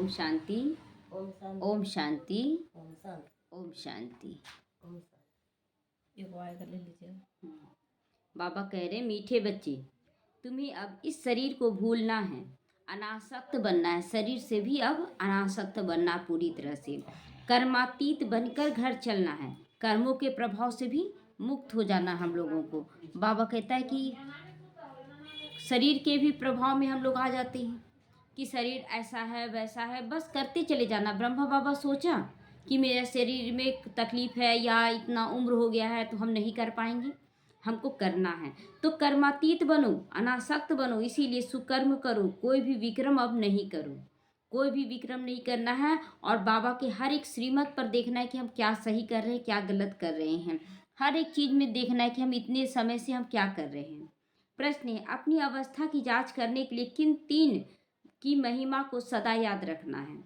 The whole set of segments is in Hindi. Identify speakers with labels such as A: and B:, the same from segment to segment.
A: ओम शांति।
B: ओम शांति।
A: ओम शांति।
B: ओम शांति।
A: ओम शांति।
B: ओम शांति। एक वायर कर ले लीजिए।
A: बाबा कह रहे मीठे बच्चे, तुम्हें अब इस शरीर को भूलना है, अनासक्त बनना है। शरीर से भी अब अनासक्त बनना पूरी तरह से, कर्मातीत बनकर घर चलना है। कर्मों के प्रभाव से भी मुक्त हो जाना हम लोगों को। बाबा कहता है कि शरीर के भी प्रभाव में हम लोग आ जाते हैं कि शरीर ऐसा है वैसा है, बस करते चले जाना। ब्रह्मा बाबा सोचा कि मेरे शरीर में तकलीफ है या इतना उम्र हो गया है तो हम नहीं कर पाएंगे, हमको करना है तो कर्मातीत बनो, अनासक्त बनो। इसीलिए सुकर्म करो, कोई भी विक्रम अब नहीं करो, कोई भी विक्रम नहीं करना है। और बाबा के हर एक श्रीमत पर देखना है कि हम क्या सही कर रहे हैं, क्या गलत कर रहे हैं। हर एक चीज़ में देखना है कि हम इतने समय से हम क्या कर रहे हैं। प्रश्न है, अपनी अवस्था की जांच करने के लिए किन 3 की महिमा को सदा याद रखना है?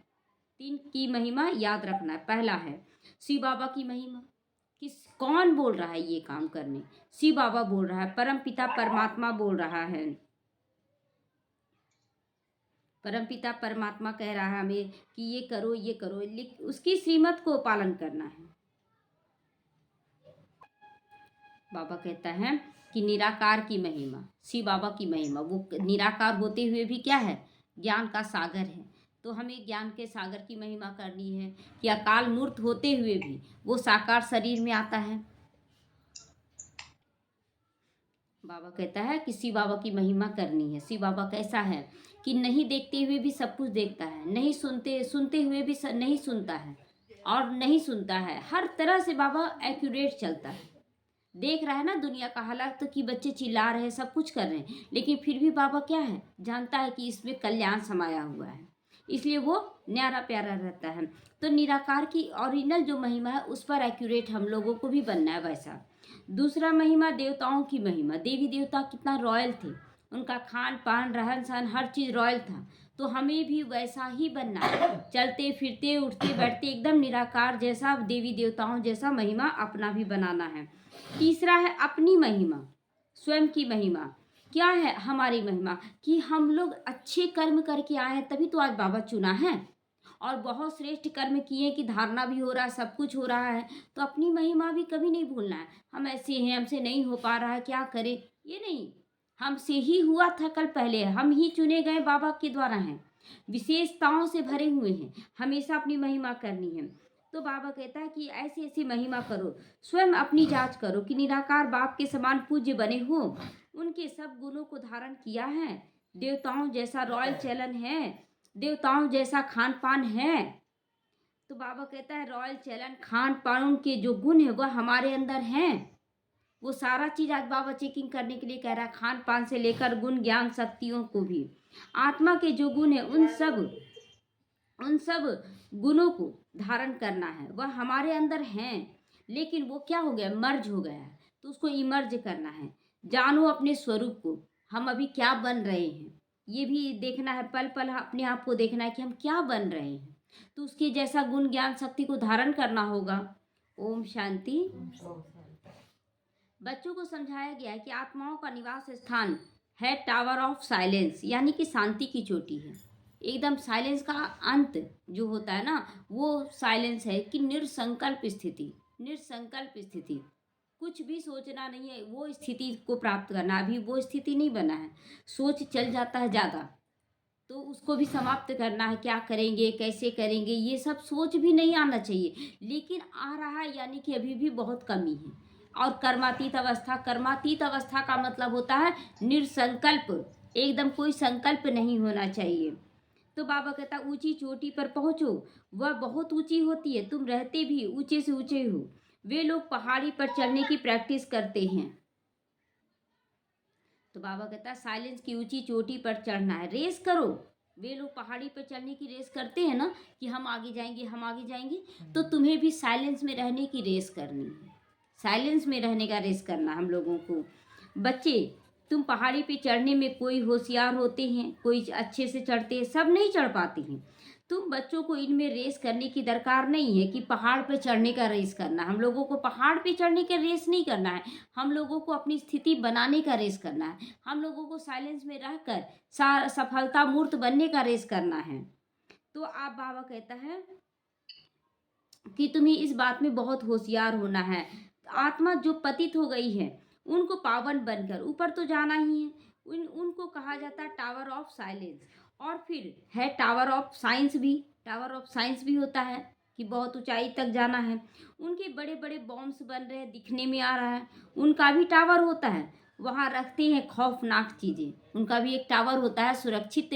A: 3 की महिमा याद रखना है। पहला है शिव बाबा की महिमा। कौन बोल रहा है ये काम करने? शिव बाबा बोल रहा है, परम पिता परमात्मा बोल रहा है। परम पिता परमात्मा कह रहा है हमें कि ये करो ये करो, लेकिन उसकी श्रीमत को पालन करना है। बाबा कहता है कि निराकार की महिमा, शिव बाबा की महिमा। वो निराकार होते हुए भी क्या है? ज्ञान का सागर है। तो हमें ज्ञान के सागर की महिमा करनी है कि अकाल मूर्त होते हुए भी वो साकार शरीर में आता है। बाबा कहता है कि शिव बाबा की महिमा करनी है। शिव बाबा कैसा है कि नहीं देखते हुए भी सब कुछ देखता है, नहीं सुनते हुए भी नहीं सुनता है और नहीं सुनता है। हर तरह से बाबा एक्यूरेट चलता है। देख रहा है ना दुनिया का हालात, तो कि बच्चे चिल्ला रहे हैं, सब कुछ कर रहे हैं, लेकिन फिर भी बाबा क्या है, जानता है कि इसमें कल्याण समाया हुआ है, इसलिए वो न्यारा प्यारा रहता है। तो निराकार की ओरिजिनल जो महिमा है उस पर एक्यूरेट हम लोगों को भी बनना है वैसा। दूसरा महिमा देवताओं की महिमा। देवी देवता कितना रॉयल थे, उनका खान पान रहन सहन हर चीज़ रॉयल था, तो हमें भी वैसा ही बनना है। चलते फिरते उठते बैठते एकदम निराकार जैसा, देवी देवताओं जैसा महिमा अपना भी बनाना है। तीसरा है अपनी महिमा, स्वयं की महिमा। क्या है हमारी महिमा? कि हम लोग अच्छे कर्म करके आए हैं, तभी तो आज बाबा चुना है, और बहुत श्रेष्ठ कर्म किए कि धारणा भी हो रहा है, सब कुछ हो रहा है। तो अपनी महिमा भी कभी नहीं भूलना है। हम ऐसे हैं, हमसे नहीं हो पा रहा है, क्या करें? ये नहीं, हमसे ही हुआ था कल पहले, हम ही चुने गए बाबा के द्वारा हैं, विशेषताओं से भरे हुए हैं, हमेशा अपनी महिमा करनी है। तो बाबा कहता है कि ऐसी ऐसी महिमा करो, स्वयं अपनी जांच करो कि निराकार बाप के समान पूज्य बने हो, उनके सब गुणों को धारण किया है, देवताओं जैसा रॉयल चलन है, देवताओं जैसा खान पान है। तो बाबा कहता है रॉयल चलन खान पान के जो गुण है वह हमारे अंदर हैं। वो सारा चीज आज बाबा चेकिंग करने के लिए कह रहा है, खान पान से लेकर गुण ज्ञान शक्तियों को भी। आत्मा के जो गुण है उन सब गुणों को धारण करना है, वह हमारे अंदर हैं, लेकिन वो क्या हो गया, मर्ज हो गया है, तो उसको इमर्ज करना है। जानो अपने स्वरूप को, हम अभी क्या बन रहे हैं, ये भी देखना है। पल पल अपने आप को देखना है कि हम क्या बन रहे हैं, तो उसके जैसा गुण ज्ञान शक्ति को धारण करना होगा। ओम शांति। बच्चों को समझाया गया है कि आत्माओं का निवास स्थान है टावर ऑफ साइलेंस, यानी कि शांति की चोटी है। एकदम साइलेंस का अंत जो होता है ना, वो साइलेंस है कि निर्संकल्प स्थिति। निर्संकल्प स्थिति, कुछ भी सोचना नहीं है, वो स्थिति को प्राप्त करना। अभी वो स्थिति नहीं बना है, सोच चल जाता है ज़्यादा, तो उसको भी समाप्त करना है। क्या करेंगे, कैसे करेंगे, ये सब सोच भी नहीं आना चाहिए, लेकिन आ रहा है, यानी कि अभी भी बहुत कमी है। और कर्मातीत अवस्था, कर्मातीत अवस्था का मतलब होता है निर्संकल्प, एकदम कोई संकल्प नहीं होना चाहिए। तो बाबा कहता ऊंची चोटी पर पहुंचो, वह बहुत ऊंची होती है, तुम रहते भी ऊंचे से ऊंचे हो। वे लोग पहाड़ी पर चढ़ने की प्रैक्टिस करते हैं। तो बाबा कहता है साइलेंस की ऊंची चोटी पर चढ़ना है, रेस करो। वे लोग पहाड़ी पर चढ़ने की रेस करते हैं ना, कि हम आगे जाएंगे हम आगे जाएंगे, तो तुम्हें भी साइलेंस में रहने की रेस करनी है, साइलेंस में रहने का रेस करना हम लोगों को। बच्चे, तुम पहाड़ी पे चढ़ने में कोई होशियार होते हैं, कोई अच्छे से चढ़ते हैं, सब नहीं चढ़ पाते हैं। तुम बच्चों को इनमें रेस करने की दरकार नहीं है कि पहाड़ पे चढ़ने का रेस करना। हम लोगों को पहाड़ पे चढ़ने का रेस नहीं करना है, हम लोगों को अपनी स्थिति बनाने का रेस करना है। हम लोगों को साइलेंस में रहकर सफलता मूर्त बनने का रेस करना है। तो आप बाबा कहता है कि तुम्हें इस बात में बहुत होशियार होना है। आत्मा जो पतित हो गई है उनको पावन बनकर ऊपर तो जाना ही है। उनको कहा जाता है टावर ऑफ साइलेंस। और फिर है टावर ऑफ साइंस भी। टावर ऑफ साइंस भी होता है कि बहुत ऊंचाई तक जाना है। उनके बड़े बड़े बॉम्ब्स बन रहे हैं, दिखने में आ रहा है। उनका भी टावर होता है, वहाँ रखते हैं खौफनाक चीज़ें। उनका भी एक टावर होता है, सुरक्षित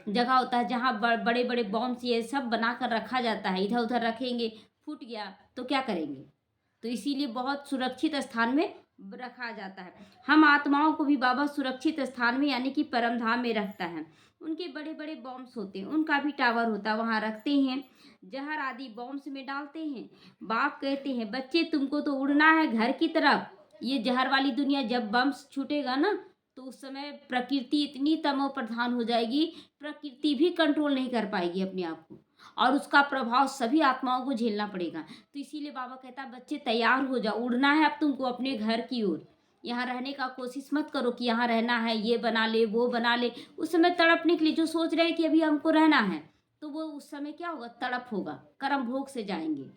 A: जगह होता है जहाँ बड़े बड़े बॉम्ब्स ये सब बनाकर रखा जाता है। इधर उधर रखेंगे, फूट गया तो क्या करेंगे। तो इसीलिए बहुत सुरक्षित स्थान में रखा जाता है। हम आत्माओं को भी बाबा सुरक्षित स्थान में यानी कि परमधाम में रखता है। उनके बड़े बड़े बॉम्ब्स होते हैं, उनका भी टावर होता है, वहाँ रखते हैं, जहर आदि बॉम्ब्स में डालते हैं। बाप कहते हैं बच्चे तुमको तो उड़ना है घर की तरफ। ये जहर वाली दुनिया जब बम्स छूटेगा ना तो उस समय प्रकृति इतनी तमो प्रधान हो जाएगी, प्रकृति भी कंट्रोल नहीं कर पाएगी अपने आप को, और उसका प्रभाव सभी आत्माओं को झेलना पड़ेगा। तो इसीलिए बाबा कहता है बच्चे तैयार हो जाओ, उड़ना है अब तुमको अपने घर की ओर। यहाँ रहने का कोशिश मत करो कि यहाँ रहना है, ये बना ले वो बना ले। उस समय तड़पने के लिए जो सोच रहे कि अभी हमको रहना है, तो वो उस समय क्या होगा, तड़प होगा, कर्म भोग से जाएंगे।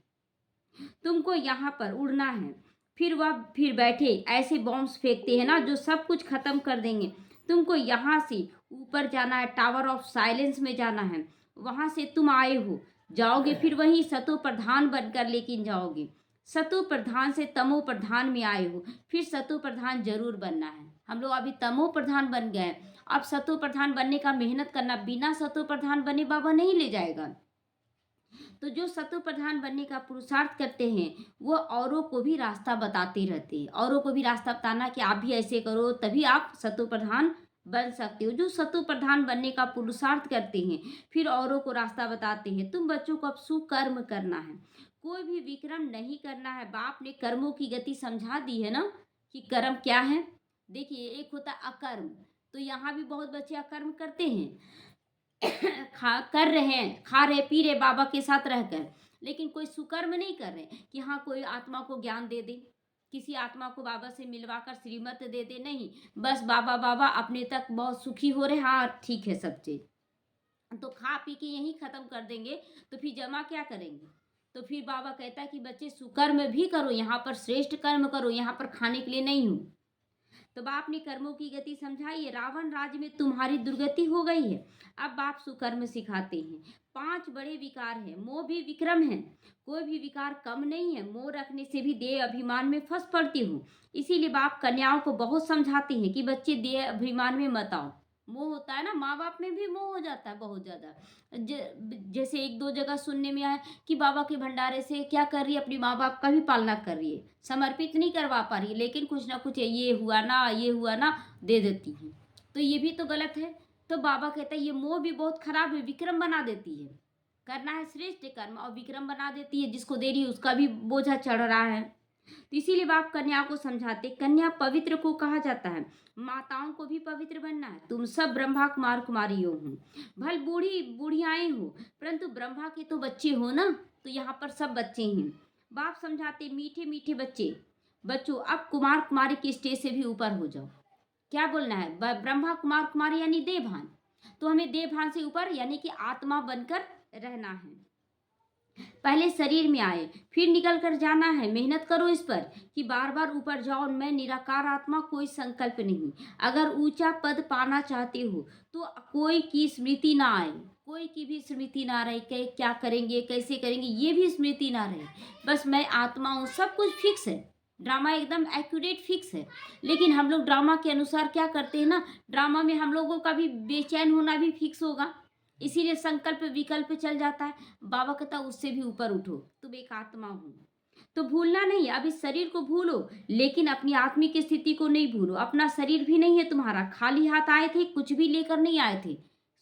A: तुमको यहाँ पर उड़ना है। फिर बैठे ऐसे बॉम्ब्स फेंकते हैं ना जो सब कुछ खत्म कर देंगे। तुमको यहाँ से ऊपर जाना है, टावर ऑफ साइलेंस में जाना है। वहां से तुम आए हो, जाओगे फिर वहीं सतो प्रधान बनकर लेकिन जाओगे। सतो प्रधान से तमो प्रधान में आए हो, फिर सतो प्रधान जरूर बनना है। हम लोग अभी तमो प्रधान बन गए, अब सतो प्रधान बनने का मेहनत करना। बिना सतो प्रधान बने बाबा नहीं ले जाएगा। तो जो सतो प्रधान बनने का पुरुषार्थ करते हैं वो औरों को भी रास्ता बताते रहते हैं। औरों को भी रास्ता बताना कि आप भी ऐसे करो तभी आप सतो प्रधान बन सकते हो। जो सतो प्रधान बनने का पुरुषार्थ करते हैं फिर औरों को रास्ता बताते हैं। तुम बच्चों को अब सुकर्म करना है, कोई भी विक्रम नहीं करना है। बाप ने कर्मों की गति समझा दी है ना कि कर्म क्या है। देखिए एक होता है अकर्म, तो यहाँ भी बहुत बच्चे अकर्म करते हैं, कर रहे हैं, खा रहे पी रहे बाबा के साथ रहकर, लेकिन कोई सुकर्म नहीं कर रहे कि हाँ कोई आत्मा को ज्ञान दे दे, किसी आत्मा को बाबा से मिलवाकर श्रीमत दे दे। नहीं, बस बाबा बाबा अपने तक बहुत सुखी हो रहे। हाँ ठीक है सब चीज, तो खा पी के यहीं खत्म कर देंगे तो फिर जमा क्या करेंगे। तो फिर बाबा कहता है कि बच्चे सुकर्म भी करो, यहाँ पर श्रेष्ठ कर्म करो, यहाँ पर खाने के लिए नहीं हूँ। तो बाप ने कर्मों की गति समझाई है। रावण राज्य में तुम्हारी दुर्गति हो गई है, अब बाप सुकर्म सिखाते हैं। 5 बड़े विकार हैं, मोह भी विक्रम है, कोई भी विकार कम नहीं है। मोह रखने से भी देह अभिमान में फंस पड़ती हूँ। इसीलिए बाप कन्याओं को बहुत समझाते हैं कि बच्चे देह अभिमान में मत आओ। मोह होता है ना, माँ बाप में भी मोह हो जाता है बहुत ज्यादा। जैसे 1-2 जगह सुनने में आया कि बाबा के भंडारे से क्या कर रही है, अपनी माँ बाप का भी पालना कर रही है, समर्पित नहीं करवा पा रही है, लेकिन कुछ ना कुछ ये हुआ ना ये हुआ ना दे देती है। तो ये भी तो गलत है। तो बाबा कहता है ये मोह भी बहुत खराब है, विक्रम बना देती है। करना है श्रेष्ठ कर्म और विक्रम बना देती है, जिसको दे रही है उसका भी बोझा चढ़ रहा है। तो इसीलिए बाप कन्या को समझाते, कन्या पवित्र को कहा जाता है, माताओं को भी पवित्र बनना है। तुम सब ब्रह्मा कुमार कुमारियों हो, भल बूढ़ी बूढ़ियाएं हो, परंतु ब्रह्मा के तो बच्चे हो ना। तो यहाँ पर सब बच्चे हैं। बाप समझाते मीठे मीठे बच्चे, बच्चों अब कुमार कुमारी के स्टेज से भी ऊपर हो जाओ। क्या बोलना है, ब्रह्मा कुमार कुमारी यानी देवभान, तो हमें देवभान से ऊपर यानी कि आत्मा बनकर रहना है। पहले शरीर में आए फिर निकल कर जाना है। मेहनत करो इस पर कि बार बार ऊपर जाओ। मैं निराकार आत्मा, कोई संकल्प नहीं। अगर ऊंचा पद पाना चाहते हो तो कोई की स्मृति ना आए, कोई की भी स्मृति ना रहे कि क्या करेंगे कैसे करेंगे, ये भी स्मृति ना रहे। बस मैं आत्मा हूँ, सब कुछ फिक्स है, ड्रामा एकदम एक्यूरेट फिक्स है। लेकिन हम लोग ड्रामा के अनुसार क्या करते हैं ना, ड्रामा में हम लोगों का भी बेचैन होना भी फिक्स होगा, इसीलिए संकल्प विकल्प चल जाता है। बाबा कहता उससे भी ऊपर उठो, तुम एक आत्मा हो। तो भूलना नहीं, अब इस शरीर को भूलो लेकिन अपनी आत्मिक स्थिति को नहीं भूलो। अपना शरीर भी नहीं है तुम्हारा, खाली हाथ आए थे, कुछ भी लेकर नहीं आए थे।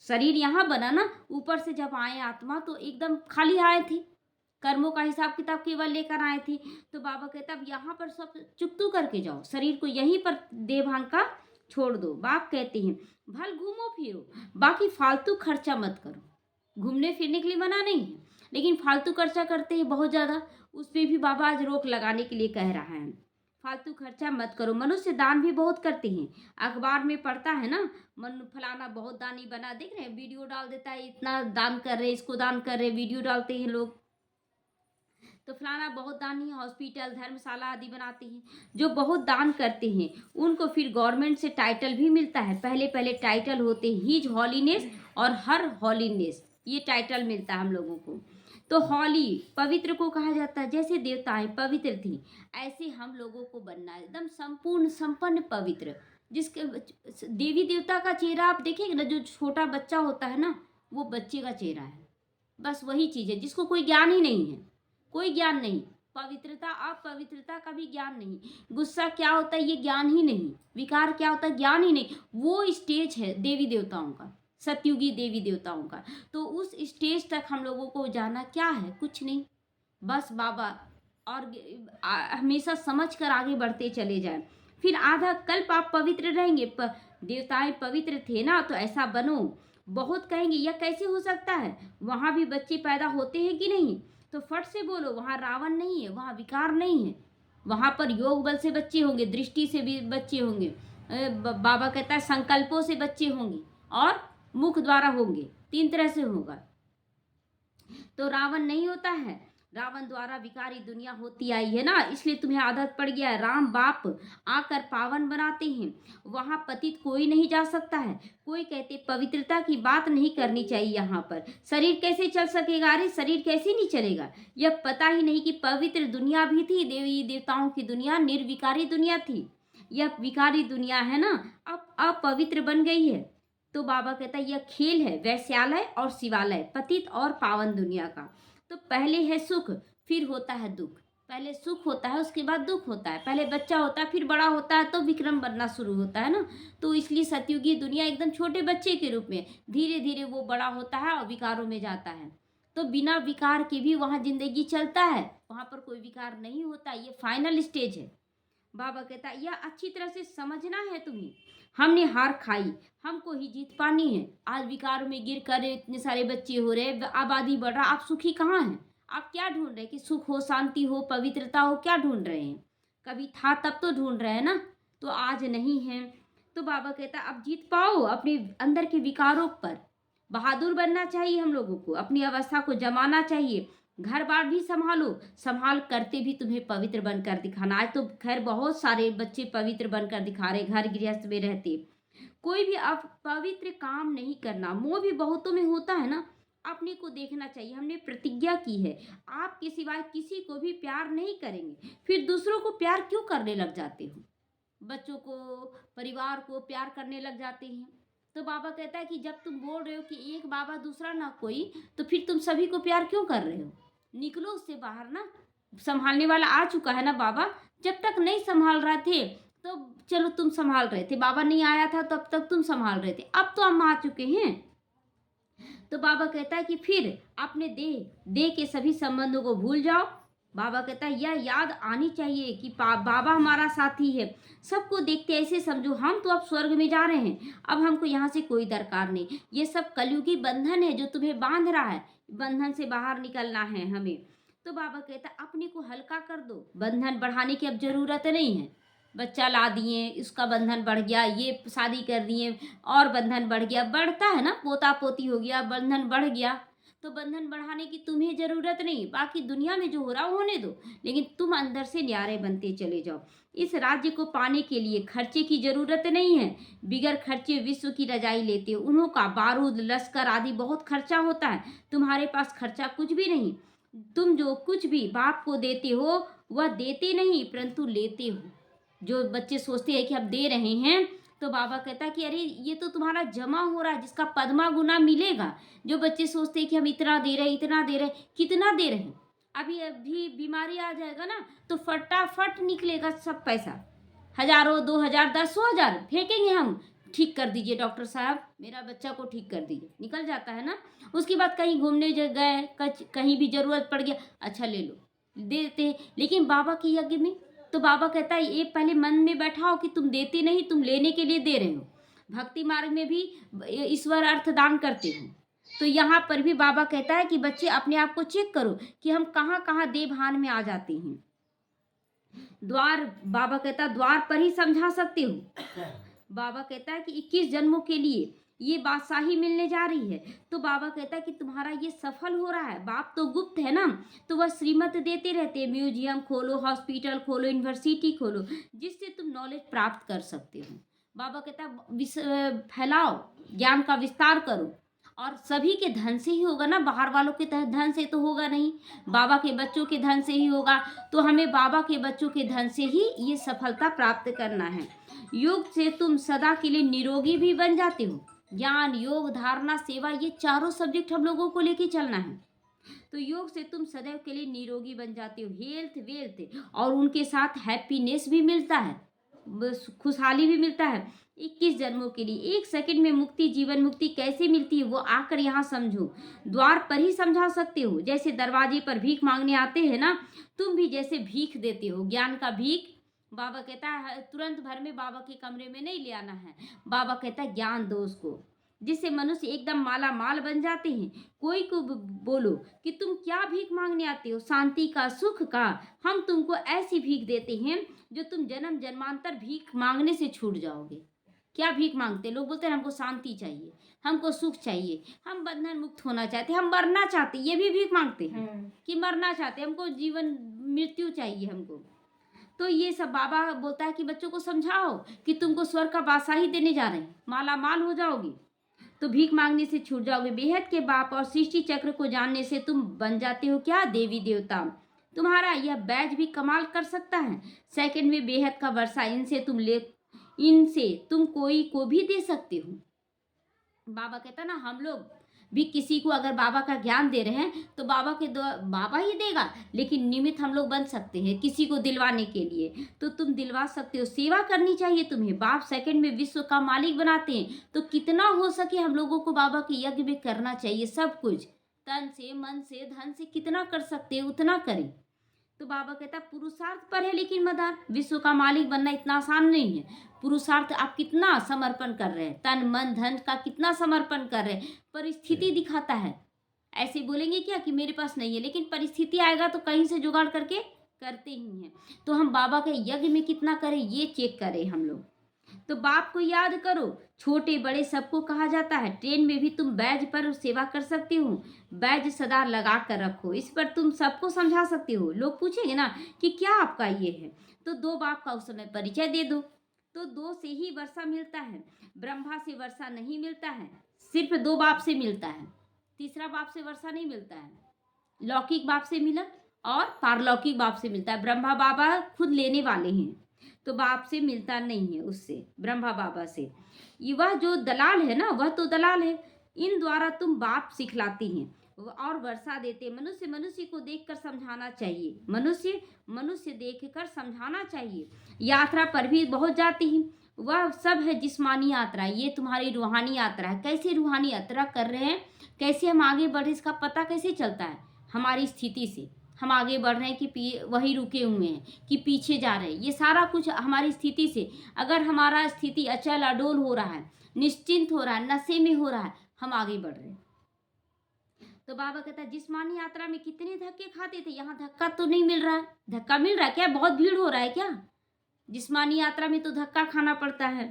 A: शरीर यहाँ बना ना, ऊपर से जब आए आत्मा तो एकदम खाली आए थे, कर्मों का हिसाब किताब केवल लेकर आए थे। तो बाबा कहता अब यहाँ पर सब चुकतू करके जाओ, शरीर को यहीं पर देवभान का छोड़ दो। बाप कहते हैं भल घूमो फिरो, बाकी फालतू खर्चा मत करो। घूमने फिरने के लिए मना नहीं है, लेकिन फालतू खर्चा करते हैं बहुत ज़्यादा, उस पर भी बाबा आज रोक लगाने के लिए कह रहा है। फालतू खर्चा मत करो। मनुष्य दान भी बहुत करते हैं, अखबार में पढ़ता है ना, मन फलाना बहुत दानी बना, देख रहे हैं वीडियो डाल देता है, इतना दान कर रहे, इसको दान कर रहे, वीडियो डालते हैं लोग। तो फलाना बहुत दानी हॉस्पिटल धर्मशाला आदि बनाते हैं। जो बहुत दान करते हैं उनको फिर गवर्नमेंट से टाइटल भी मिलता है। पहले पहले टाइटल होते हिज हॉलीनेस और हर हॉलीनेस, ये टाइटल मिलता है हम लोगों को। तो हॉली पवित्र को कहा जाता है। जैसे देवताएं पवित्र थी, ऐसे हम लोगों को बनना है एकदम संपूर्ण संपन्न पवित्र। जिसके देवी देवता का चेहरा आप देखेंगे ना, जो छोटा बच्चा होता है ना, वो बच्चे का चेहरा है। बस वही चीज़ है, जिसको कोई ज्ञान ही नहीं है, कोई ज्ञान नहीं। पवित्रता अपवित्रता का भी ज्ञान नहीं। गुस्सा क्या होता है ये ज्ञान ही नहीं। विकार क्या होता है ज्ञान ही नहीं। वो स्टेज है देवी देवताओं का, सतयुगी देवी देवताओं का। तो उस स्टेज तक हम लोगों को जाना क्या है, कुछ नहीं, बस बाबा और हमेशा समझ कर आगे बढ़ते चले जाएं। फिर आधा कल्प आप पवित्र रहेंगे। देवताएं पवित्र थे ना, तो ऐसा बनो। बहुत कहेंगे यह कैसे हो सकता है, वहाँ भी बच्चे पैदा होते हैं कि नहीं? तो फट से बोलो, वहाँ रावण नहीं है, वहाँ विकार नहीं है। वहाँ पर योग बल से बच्चे होंगे, दृष्टि से भी बच्चे होंगे। बाबा कहता है संकल्पों से बच्चे होंगे और मुख द्वारा होंगे, 3 तरह से होगा। तो रावण नहीं होता है, रावण द्वारा विकारी दुनिया होती आई है ना, इसलिए तुम्हें आदत पड़ गया है। राम बाप आकर पावन बनाते हैं, वहाँ पतित कोई नहीं जा सकता है। कोई कहते पवित्रता की बात नहीं करनी चाहिए यहाँ पर, शरीर कैसे चल सकेगा? अरे शरीर कैसे नहीं चलेगा? यह पता ही नहीं कि पवित्र दुनिया भी थी, देवी देवताओं की दुनिया निर्विकारी दुनिया थी। यह विकारी दुनिया है ना, अब अपवित्र बन गई है। तो बाबा कहता है यह खेल है वैश्यालय और शिवालय, पतित और पावन दुनिया का। तो पहले है सुख, फिर होता है दुख। पहले सुख होता है, उसके बाद दुख होता है। पहले बच्चा होता है, फिर बड़ा होता है, तो विक्रम बनना शुरू होता है ना। तो इसलिए सतयुगी दुनिया एकदम छोटे बच्चे के रूप में, धीरे धीरे वो बड़ा होता है और विकारों में जाता है। तो बिना विकार के भी वहाँ जिंदगी चलता है, वहाँ पर कोई विकार नहीं होता। ये फाइनल स्टेज है। बाबा कहता है यह अच्छी तरह से समझना है तुम्हें। हमने हार खाई, हमको ही जीत पानी है। आज विकारों में गिर कर इतने सारे बच्चे हो रहे, आबादी बढ़ रहा, आप सुखी कहाँ हैं? आप क्या ढूंढ रहे हैं कि सुख हो, शांति हो, पवित्रता हो? क्या ढूंढ रहे हैं? कभी था तब तो ढूंढ रहे हैं ना, तो आज नहीं है। तो बाबा कहता अब जीत पाओ अपने अंदर के विकारों पर। बहादुर बनना चाहिए हम लोगों को, अपनी अवस्था को जमाना चाहिए। घर बार भी संभालो, संभाल करते भी तुम्हें पवित्र बनकर दिखाना। आज तो खैर बहुत सारे बच्चे पवित्र बनकर दिखा रहे, घर गृहस्थ में रहते। कोई भी अब पवित्र काम नहीं करना। मोह भी बहुतों में होता है ना, अपने को देखना चाहिए। हमने प्रतिज्ञा की है आपके सिवाय किसी को भी प्यार नहीं करेंगे, फिर दूसरों को प्यार क्यों करने लग जाते हो? बच्चों को, परिवार को प्यार करने लग जाते हैं। तो बाबा कहता है कि जब तुम बोल रहे हो कि एक बाबा दूसरा ना कोई, तो फिर तुम सभी को प्यार क्यों कर रहे हो? निकलो उससे बाहर ना। संभालने वाला आ चुका है ना बाबा। जब तक नहीं संभाल रहे थे तो चलो तुम संभाल रहे थे, बाबा नहीं आया था तब तक तुम संभाल रहे थे, अब तो हम आ चुके हैं। तो बाबा कहता है कि फिर अपने देह के सभी संबंधों को भूल जाओ। बाबा कहता है यह याद आनी चाहिए कि बाबा हमारा साथी है। सबको देखते ऐसे समझो हम तो अब स्वर्ग में जा रहे हैं, अब हमको यहाँ से कोई दरकार नहीं। ये सब कलयुगी बंधन है जो तुम्हें बांध रहा है, बंधन से बाहर निकलना है हमें। तो बाबा कहता है अपने को हल्का कर दो, बंधन बढ़ाने की अब जरूरत नहीं है। बच्चा ला दिए, उसका बंधन बढ़ गया, ये शादी कर दिए और बंधन बढ़ गया, बढ़ता है ना, पोता पोती हो गया, बंधन बढ़ गया। तो बंधन बढ़ाने की तुम्हें जरूरत नहीं, बाकी दुनिया में जो हो रहा होने दो, लेकिन तुम अंदर से न्यारे बनते चले जाओ। इस राज्य को पाने के लिए खर्चे की जरूरत नहीं है। बिगर खर्चे विश्व की रजाई लेते हो। उन्हों का बारूद लश्कर आदि बहुत खर्चा होता है, तुम्हारे पास खर्चा कुछ भी नहीं। तुम जो कुछ भी बाप को देते हो वह देते नहीं परंतु लेते हो। जो बच्चे सोचते हैं कि हम दे रहे हैं, तो बाबा कहता है कि अरे ये तो तुम्हारा जमा हो रहा है, जिसका पद्मा गुना मिलेगा। जो बच्चे सोचते हैं कि हम इतना दे रहे हैं, इतना दे रहे हैं, कितना दे रहे हैं? अभी अभी बीमारी आ जाएगा ना तो फटाफट निकलेगा सब पैसा, हजारों, 2000, 10,000 फेंकेंगे हम। ठीक कर दीजिए डॉक्टर साहब, मेरा बच्चा को ठीक कर दीजिए, निकल जाता है ना। उसके बाद कहीं घूमने गए, कहीं भी जरूरत पड़ गया, अच्छा ले लो, दे देते हैं। लेकिन बाबा के यज्ञ में तो बाबा कहता है ये पहले मन में बैठाओ कि तुम देते नहीं, तुम लेने के लिए दे रहे हो। भक्ति मार्ग में भी ईश्वर अर्थ दान करते हो। तो यहाँ पर भी बाबा कहता है कि बच्चे अपने आप को चेक करो कि हम कहाँ कहाँ देह भान में आ जाते हैं। द्वार, बाबा कहता है द्वार पर ही समझा सकते हो। बाबा कहता है कि 21 जन्मों के लिए ये बादशाही मिलने जा रही है। तो बाबा कहता है कि तुम्हारा ये सफल हो रहा है। बाप तो गुप्त है ना, तो वह श्रीमत देते रहते हैं। म्यूजियम खोलो, हॉस्पिटल खोलो, यूनिवर्सिटी खोलो, जिससे तुम नॉलेज प्राप्त कर सकते हो। बाबा कहता है फैलाओ, ज्ञान का विस्तार करो, और सभी के धन से ही होगा ना, बाहर वालों के धन से तो होगा नहीं, बाबा के बच्चों के धन से ही होगा। तो हमें बाबा के बच्चों के धन से ही ये सफलता प्राप्त करना है। योग से तुम सदा के लिए निरोगी भी बन जाते हो। ज्ञान, योग, धारणा, सेवा, ये चारों सब्जेक्ट हम लोगों को लेके चलना है। तो योग से तुम सदैव के लिए निरोगी बन जाते हो। हेल्थ, वेल्थ, और उनके साथ हैप्पीनेस भी मिलता है, बस खुशहाली भी मिलता है 21 जन्मों के लिए। 1 सेकंड में मुक्ति, जीवन मुक्ति कैसे मिलती है वो आकर यहाँ समझो। द्वार पर ही समझा सकते हो। जैसे दरवाजे पर भीख मांगने आते हैं ना, तुम भी जैसे भीख देते हो, ज्ञान का भीख। बाबा कहता है तुरंत भर में बाबा के कमरे में नहीं ले आना है। बाबा कहता है ज्ञान दो उसको, जिससे मनुष्य एकदम माला माल बन जाते हैं। कोई को बोलो कि तुम क्या भीख मांगने आते हो, शांति का, सुख का। हम तुमको ऐसी भीख देते हैं जो तुम जन्म जन्मांतर भीख मांगने से छूट जाओगे। क्या भीख मांगते? लोग बोलते हैं हमको शांति चाहिए, हमको सुख चाहिए, हम बंधन मुक्त होना चाहते, हम मरना चाहते, ये भी भीख मांगते हैं कि मरना चाहते, हमको जीवन मृत्यु चाहिए हमको। तो ये सब बाबा बोलता है कि बच्चों को समझाओ कि तुमको स्वर्ग का बादशाही देने जा रहे हैं, माला माल हो जाओगे, तो भीख मांगने से छूट जाओगे। बेहद के बाप और सृष्टि चक्र को जानने से तुम बन जाते हो क्या? देवी देवता। तुम्हारा यह बैज भी कमाल कर सकता है। सेकंड में बेहद का वर्षा, इनसे तुम कोई को भी दे सकते हो। बाबा कहता ना, हम लोग भी किसी को अगर बाबा का ज्ञान दे रहे हैं तो बाबा ही देगा, लेकिन निमित्त हम लोग बन सकते हैं किसी को दिलवाने के लिए। तो तुम दिलवा सकते हो, सेवा करनी चाहिए तुम्हें। बाप सेकंड में विश्व का मालिक बनाते हैं, तो कितना हो सके हम लोगों को बाबा के यज्ञ में करना चाहिए। सब कुछ तन से, मन से, धन से कितना कर सकते हैं उतना करें। तो बाबा कहता पुरुषार्थ पर है लेकिन मदार, विश्व का मालिक बनना इतना आसान नहीं है। पुरुषार्थ आप कितना समर्पण कर रहे हैं, तन मन धन का कितना समर्पण कर रहे हैं, परिस्थिति दिखाता है। ऐसे बोलेंगे क्या कि मेरे पास नहीं है, लेकिन परिस्थिति आएगा तो कहीं से जुगाड़ करके करते ही हैं। तो हम बाबा के यज्ञ में कितना करें ये चेक करें हम लोग। तो बाप को याद करो, छोटे बड़े सबको कहा जाता है। ट्रेन में भी तुम बैज पर सेवा कर सकते हो, बैज सदा लगा कर रखो, इस पर तुम सबको समझा सकते हो। लोग पूछेंगे ना कि क्या आपका ये है, तो 2 बाप का उस समय परिचय दे दो। तो 2 से ही वर्षा मिलता है, ब्रह्मा से वर्षा नहीं मिलता है, सिर्फ 2 बाप से मिलता है। तीसरा बाप से वर्षा नहीं मिलता है। लौकिक बाप से मिला और पारलौकिक बाप से मिलता है। ब्रह्मा बाबा खुद लेने वाले हैं, तो बाप से मिलता नहीं है, उससे ब्रह्मा बाबा से। वह जो दलाल है ना, वह तो दलाल है। इन द्वारा तुम बाप सिखलाती हैं और वर्षा देते। मनुष्य मनुष्य को देखकर समझाना चाहिए, मनुष्य मनुष्य देखकर समझाना चाहिए। यात्रा पर भी बहुत जाती हैं, वह सब है जिस्मानी यात्रा, ये तुम्हारी रूहानी यात्रा है। कैसे रूहानी यात्रा कर रहे हैं, कैसे हम आगे बढ़े, इसका पता कैसे चलता है? हमारी स्थिति से हम आगे बढ़ रहे हैं कि वही रुके हुए हैं कि पीछे जा रहे हैं, ये सारा कुछ हमारी स्थिति से। अगर हमारा स्थिति अचल अडोल हो रहा है, निश्चिंत हो रहा है, नशे में हो रहा है, हम आगे बढ़ रहे हैं। तो बाबा कहता है जिस्मानी यात्रा में कितने धक्के खाते थे, यहाँ धक्का तो नहीं मिल रहा है। धक्का मिल रहा है क्या? बहुत भीड़ हो रहा है क्या? जिस्मानी यात्रा में तो धक्का खाना पड़ता है।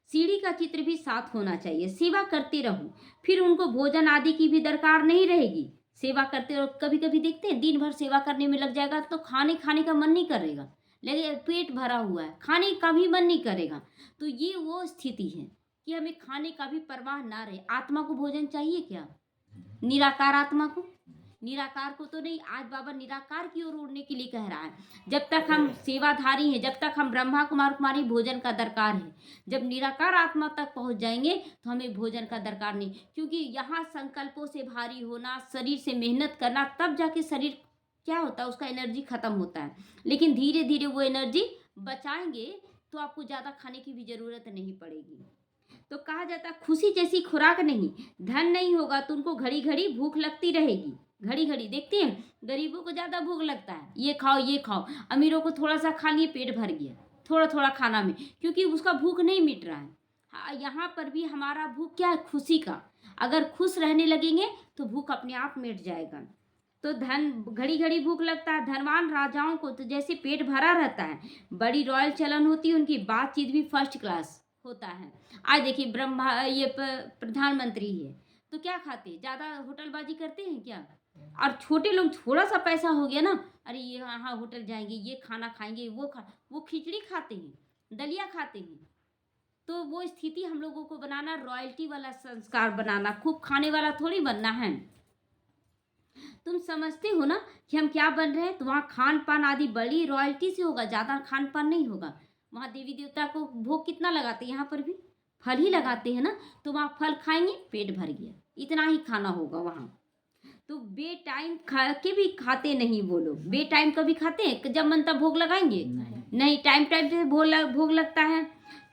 A: सीढ़ी का चित्र भी साथ होना चाहिए। सेवा करते रहो, फिर उनको भोजन आदि की भी दरकार नहीं रहेगी। सेवा करते रहो। कभी कभी देखते हैं दिन भर सेवा करने में लग जाएगा तो खाने का मन नहीं करेगा, लेकिन पेट भरा हुआ है, खाने का भी मन नहीं करेगा। तो ये वो स्थिति है कि हमें खाने का भी परवाह ना रहे। आत्मा को भोजन चाहिए क्या? निराकार आत्मा को, निराकार को तो नहीं। आज बाबा निराकार की ओर उड़ने के लिए कह रहा है। जब तक हम सेवाधारी हैं, जब तक हम ब्रह्मा कुमार कुमारी, भोजन का दरकार है। जब निराकार आत्मा तक पहुंच जाएंगे तो हमें भोजन का दरकार नहीं, क्योंकि यहाँ संकल्पों से भारी होना, शरीर से मेहनत करना, तब जाके शरीर क्या होता है, उसका एनर्जी खत्म होता है। लेकिन धीरे धीरे वो एनर्जी बचाएंगे तो आपको ज़्यादा खाने की भी ज़रूरत नहीं पड़ेगी। तो कहा जाता है खुशी जैसी खुराक नहीं, धन नहीं होगा तो उनको घड़ी घड़ी भूख लगती रहेगी। घड़ी घड़ी देखते हैं गरीबों को ज़्यादा भूख लगता है, ये खाओ ये खाओ। अमीरों को थोड़ा सा खा लिए पेट भर गया, थोड़ा थोड़ा खाना में, क्योंकि उसका भूख नहीं मिट रहा है। हाँ, यहाँ पर भी हमारा भूख क्या है? खुशी का। अगर खुश रहने लगेंगे तो भूख अपने आप मिट जाएगा। तो धन घड़ी घड़ी भूख लगता है। धनवान राजाओं को तो जैसे पेट भरा रहता है, बड़ी रॉयल चलन होती है उनकी, बातचीत भी फर्स्ट क्लास होता है। आज देखिए ब्रह्मा ये प्रधानमंत्री है तो क्या खाते हैं, ज़्यादा होटलबाजी करते हैं क्या? और छोटे लोग थोड़ा सा पैसा हो गया ना, अरे ये यहाँ होटल जाएंगे, ये खाना खाएंगे, वो खिचड़ी खाते हैं, दलिया खाते हैं। तो वो स्थिति हम लोगों को बनाना, रॉयल्टी वाला संस्कार बनाना, खूब खाने वाला थोड़ी बनना है। तुम समझते हो ना कि हम क्या बन रहे हैं? तो वहाँ खान पान आदि बड़ी रॉयल्टी से होगा, ज़्यादा खान पान नहीं होगा। वहाँ देवी देवता को भोग कितना लगाते हैं, यहाँ पर भी फल ही लगाते हैं ना, तो वहाँ फल खाएंगे, पेट भर गया, इतना ही खाना होगा वहाँ। तो बे टाइम खा के भी खाते नहीं वो लोग, बे टाइम कभी खाते हैं? जब मन तब भोग लगाएंगे? नहीं, टाइम टाइम से भोग लगता है।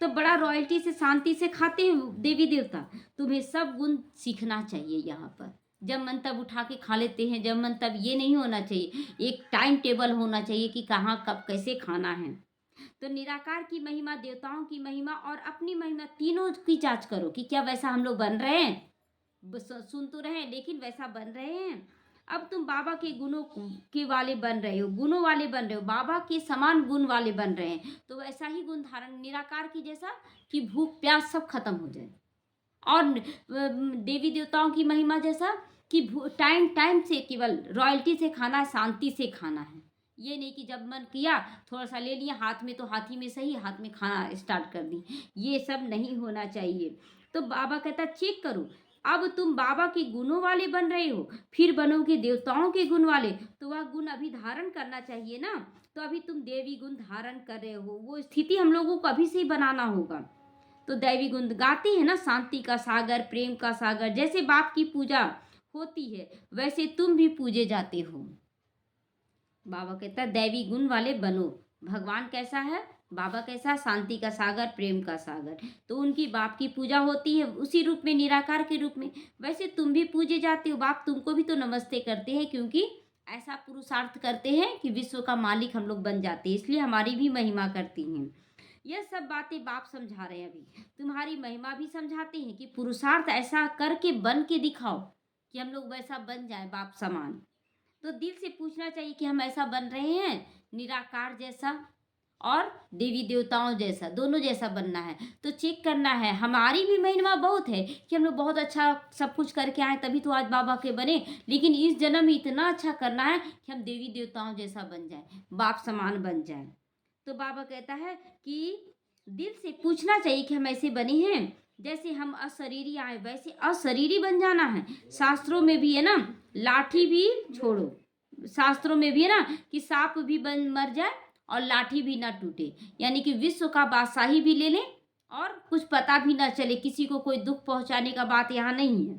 A: तो बड़ा रॉयल्टी से, शांति से खाते हैं देवी देवता। तुम्हें सब गुण सीखना चाहिए यहाँ पर। जब मन तब उठा के खा लेते हैं, जब मन तब, ये नहीं होना चाहिए। एक टाइम टेबल होना चाहिए कि कहाँ कब कैसे खाना है। तो निराकार की महिमा, देवताओं की महिमा और अपनी महिमा, तीनों की जांच करो कि क्या वैसा हम लोग बन रहे हैं। सुन तो रहे हैं लेकिन वैसा बन रहे हैं। अब तुम बाबा के गुणों के वाले बन रहे हो, गुणों वाले बन रहे हो, बाबा के समान गुण वाले बन रहे हैं। तो वैसा ही गुण धारण निराकार की जैसा कि भूख प्यास सब खत्म हो जाए। और देवी देवताओं की महिमा जैसा कि टाइम टाइम से केवल रॉयल्टी से खाना है, शांति से खाना है। ये नहीं कि जब मन किया थोड़ा सा ले लिया हाथ में, तो हाथी में सही हाथ में खाना स्टार्ट कर दी। ये सब नहीं होना चाहिए। तो बाबा कहता चेक करो, अब तुम बाबा के गुणों वाले बन रहे हो, फिर बनोगे देवताओं के गुण वाले, तो वह गुण अभी धारण करना चाहिए ना। तो अभी तुम देवी गुण धारण कर रहे हो, वो स्थिति हम लोगों को अभी से ही बनाना होगा। तो दैवी गुण गाते हैं ना, शांति का सागर, प्रेम का सागर। जैसे बाप की पूजा होती है वैसे तुम भी पूजे जाते हो। बाबा कहता है दैवी गुण वाले बनो। भगवान कैसा है, बाबा कैसा? शांति का सागर, प्रेम का सागर। तो उनकी बाप की पूजा होती है उसी रूप में, निराकार के रूप में। वैसे तुम भी पूजे जाते हो, बाप तुमको भी तो नमस्ते करते हैं, क्योंकि ऐसा पुरुषार्थ करते हैं कि विश्व का मालिक हम लोग बन जाते हैं, इसलिए हमारी भी महिमा करती हैं। यह सब बातें बाप समझा रहे हैं। अभी तुम्हारी महिमा भी समझाते हैं कि पुरुषार्थ ऐसा करके बन के दिखाओ कि हम लोग वैसा बन जाए बाप समान। तो दिल से पूछना चाहिए कि हम ऐसा बन रहे हैं, निराकार जैसा और देवी देवताओं जैसा, दोनों जैसा बनना है। तो चेक करना है। हमारी भी महिमा बहुत है कि हम लोग बहुत अच्छा सब कुछ करके आए, तभी तो आज बाबा के बने। लेकिन इस जन्म में इतना अच्छा करना है कि हम देवी देवताओं जैसा बन जाए, बाप समान बन जाए। तो बाबा कहता है कि दिल से पूछना चाहिए कि हम ऐसे बने हैं, जैसे हम अशरीरी आए वैसे अशरीरी बन जाना है। शास्त्रों में भी है ना, लाठी भी छोड़ो, शास्त्रों में भी है ना कि सांप भी बन मर जाए और लाठी भी ना टूटे, यानी कि विश्व का बादशाही भी ले लें और कुछ पता भी ना चले, किसी को कोई दुख पहुंचाने का बात यहाँ नहीं है।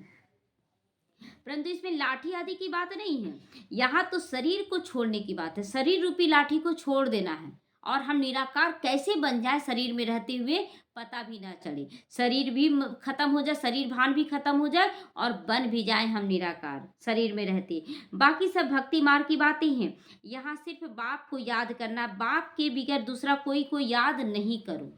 A: परंतु इसमें लाठी आदि की बात नहीं है, यहाँ तो शरीर को छोड़ने की बात है। शरीर रूपी लाठी को छोड़ देना है और हम निराकार कैसे बन जाए, शरीर में रहते हुए पता भी ना चले, शरीर भी खत्म हो जाए, शरीर भान भी खत्म हो जाए और बन भी जाए हम निराकार शरीर में रहते। बाकी सब भक्ति मार्ग की बातें हैं। यहाँ सिर्फ बाप को याद करना, बाप के बगैर दूसरा कोई को याद नहीं करो।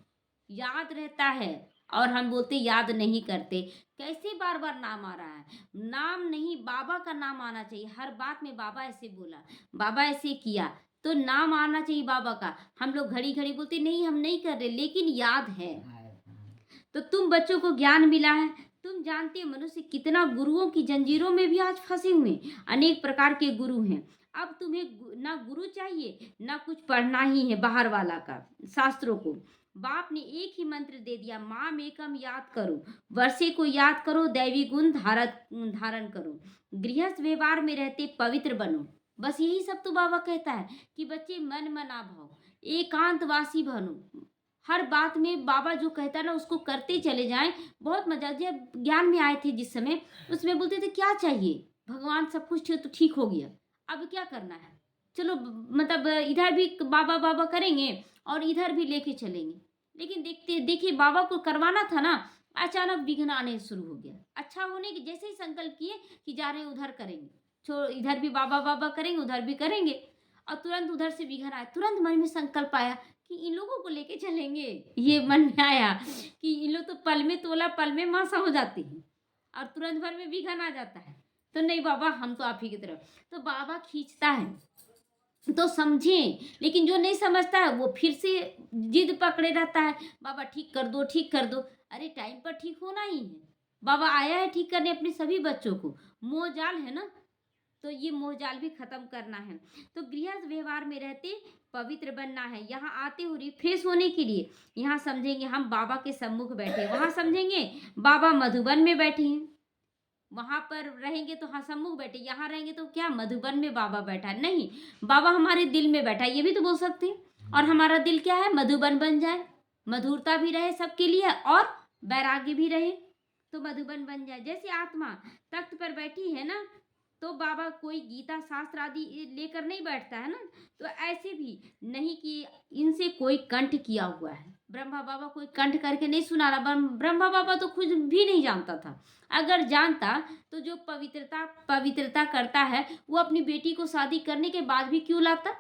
A: याद रहता है और हम बोलते याद नहीं करते। कैसे बार बार नाम आ रहा है? नाम नहीं, बाबा का नाम आना चाहिए। हर बात में बाबा ऐसे बोला, बाबा ऐसे किया, तो नाम आना चाहिए बाबा का। हम लोग घड़ी घड़ी बोलते नहीं हम नहीं कर रहे, लेकिन याद है। तो तुम बच्चों को ज्ञान मिला है, तुम जानते हो मनुष्य कितना गुरुओं की जंजीरों में भी आज फंसे हुए हैं। अनेक प्रकार के गुरु हैं। अब तुम्हें ना गुरु चाहिए ना कुछ पढ़ना ही है बाहर वाला का, शास्त्रों को। बाप ने एक ही मंत्र दे दिया, माम एकम याद करो, वर्षे को याद करो, दैवी गुण धारण करो, गृहस्थ व्यवहार में रहते पवित्र बनो। बस यही सब तो बाबा कहता है कि बच्चे मन मना भाव, एकांतवासी बनो। हर बात में बाबा जो कहता है ना उसको करते चले जाएं। बहुत मजा, जब ज्ञान में आए थे जिस समय, उसमें बोलते थे क्या चाहिए, भगवान सब कुछ तो ठीक हो गया, अब क्या करना है, चलो मतलब इधर भी बाबा बाबा करेंगे और इधर भी लेके चलेंगे। लेकिन देखिए बाबा को करवाना था ना, अचानक विघ्न आने शुरू हो गया। अच्छा होने के जैसे ही संकल्प किए कि जा रहे उधर करेंगे, छोड़ इधर भी बाबा बाबा करेंगे, उधर भी करेंगे, और तुरंत उधर से विघ्न आया। तुरंत मन में संकल्प आया कि इन लोगों को लेके चलेंगे। ये मन में आया कि इन लोग तो पल में तोला पल में मासा हो जाते हैं और तुरंत भर में विघ्न आ जाता है। तो नहीं बाबा, हम तो आप ही की तरफ। तो बाबा खींचता है तो समझें, लेकिन जो नहीं समझता है वो फिर से जिद पकड़े रहता है, बाबा ठीक कर दो, ठीक कर दो। अरे टाइम पर ठीक होना ही है। बाबा आया है ठीक करने अपने सभी बच्चों को। मोह जाल है ना, तो ये मोह जाल भी खत्म करना है। तो गृहस्थ व्यवहार में रहते पवित्र बनना है। यहाँ आते हो रिफ्रेश होने के लिए, यहाँ समझेंगे हम बाबा के सम्मुख बैठे, वहाँ समझेंगे बाबा मधुबन में बैठे हैं। वहां पर रहेंगे तो हाँ सम्मुख बैठे, यहाँ रहेंगे तो क्या मधुबन में बाबा बैठा है? नहीं, बाबा हमारे दिल में बैठा है, ये भी तो बोल सकते हैं। और हमारा दिल क्या है? मधुबन बन जाए, मधुरता भी रहे सबके लिए और वैराग्य भी रहे, तो मधुबन बन जाए। जैसे आत्मा तख्त पर बैठी है ना, तो बाबा कोई गीता शास्त्र आदि लेकर नहीं बैठता है ना, तो ऐसे भी नहीं कि इनसे कोई कंठ किया हुआ है। ब्रह्मा बाबा कोई कंठ करके नहीं सुना रहा। ब्रह्मा बाबा तो खुद भी नहीं जानता था। अगर जानता तो जो पवित्रता करता है वो अपनी बेटी को शादी करने के बाद भी क्यों लाता?